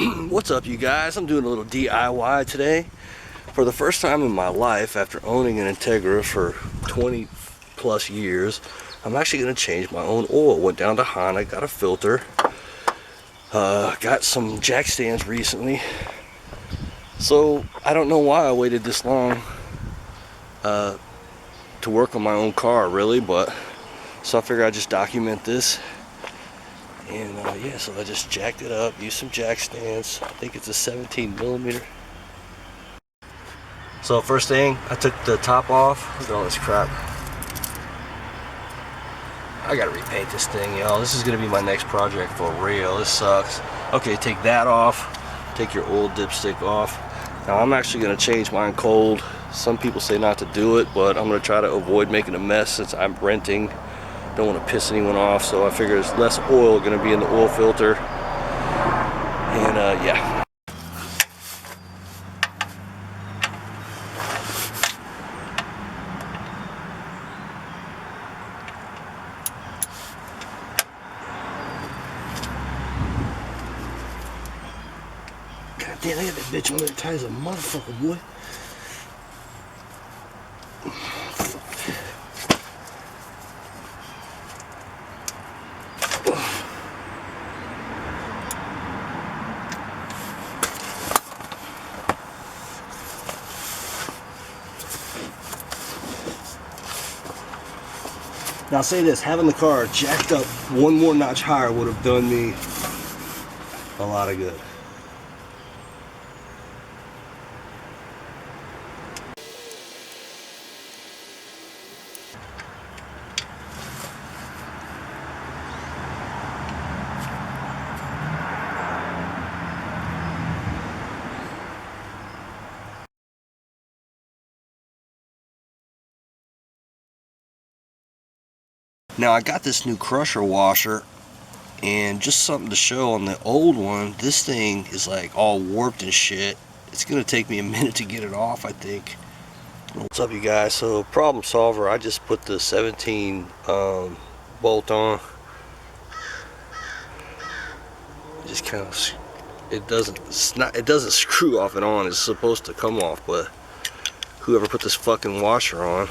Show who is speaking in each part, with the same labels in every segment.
Speaker 1: What's up, you guys? I'm doing a little DIY today. For the first time in my life, after owning an Integra for 20 plus years, I'm actually going to change my own oil. Went down to Honda, got a filter, got some jack stands recently. So I don't know why I waited this long to work on my own car, really, but so I figured I'd just document this. And yeah, so I just jacked it up, used some jack stands. I think it's a 17 millimeter. So first thing, I took the top off. Look at all this crap. I gotta repaint this thing, y'all. This is gonna be my next project for real. This sucks. Okay, take that off. Take your oil dipstick off. Now I'm actually gonna change mine cold. Some people say not to do it, but I'm gonna try to avoid making a mess since I'm renting. Don't want to piss anyone off, so I figure there's less oil going to be in the oil filter. And yeah. God damn, I got that bitch on there tight as a motherfucker, boy. Now I'll say this, having the car jacked up one more notch higher would have done me a lot of good. Now I got this new crusher washer, and just something to show on the old one, this thing is like all warped and shit. It's gonna take me a minute to get it off, I think. What's up, you guys? So problem solver, I just put the 17 bolt on. Just kind of, it doesn't screw off and on. It's supposed to come off, but whoever put this fucking washer on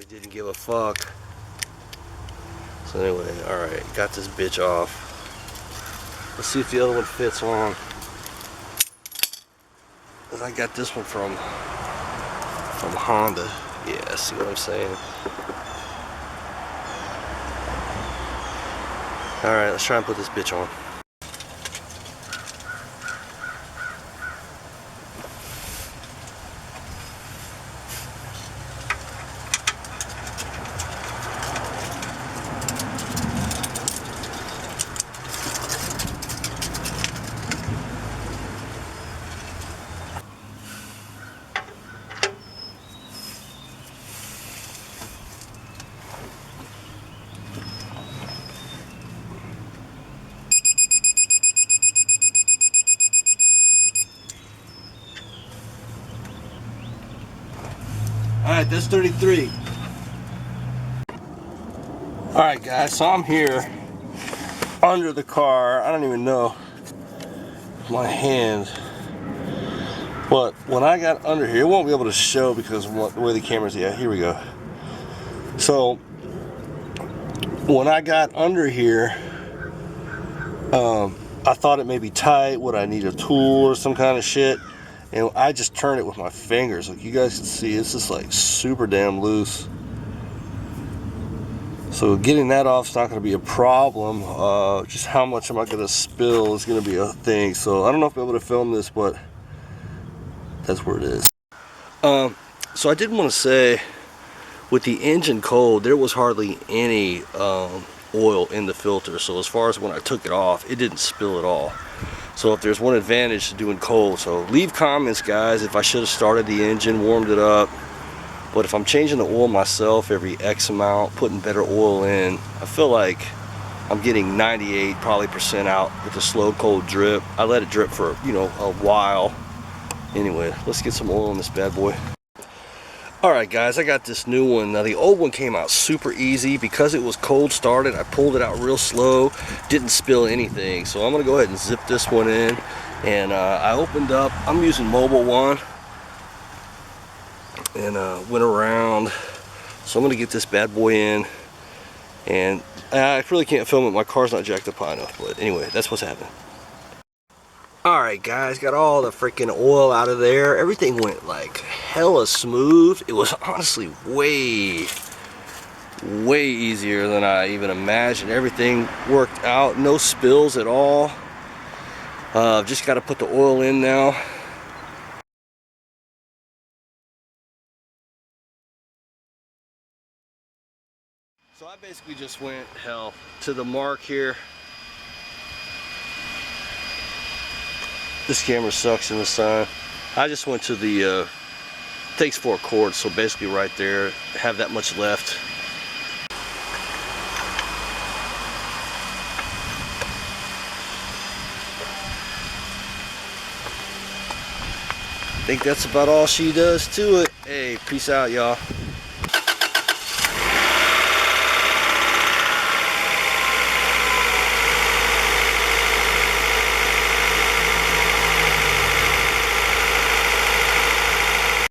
Speaker 1: didn't give a fuck. So anyway, alright, got this bitch off. Let's see if the other one fits on. I got this one from Honda. Yeah, see what I'm saying? Alright, let's try and put this bitch on. Alright, that's 33. Alright guys, so I'm here under the car. I don't even know my hand. But when I got under here, it won't be able to show because of the way the camera's, yeah, here we go. So when I got under here, I thought it may be tight. Would I need a tool or some kind of shit? And I just turn it with my fingers. Like you guys can see, it's just like super damn loose. So getting that off is not going to be a problem. Just how much am I going to spill is going to be a thing. So I don't know if I'll be able to film this, but that's where it is. So I did want to say, with the engine cold, there was hardly any oil in the filter. So as far as when I took it off, it didn't spill at all. So if there's one advantage to doing cold, so leave comments, guys, if I should have started the engine, warmed it up. But if I'm changing the oil myself every X amount, putting better oil in, I feel like I'm getting 98 probably % out with a slow cold drip. I let it drip for, you know, a while. Anyway, let's get some oil in this bad boy. Alright guys, I got this new one. Now the old one came out super easy. Because it was cold started, I pulled it out real slow, didn't spill anything. So I'm going to go ahead and zip this one in. And I opened up, I'm using Mobile One. And went around. So I'm going to get this bad boy in. And I really can't film it, my car's not jacked up high enough. But anyway, that's what's happening. Alright guys, got all the freaking oil out of there. Everything went like hella smooth. It was honestly way easier than I even imagined. Everything worked out, no spills at all. Just got to put the oil in now. So I basically just went to the mark here. This camera sucks in the sun. I just went to the takes 4 quarts, so basically right there, have that much left. I think that's about all she does to it. Hey, peace out, y'all.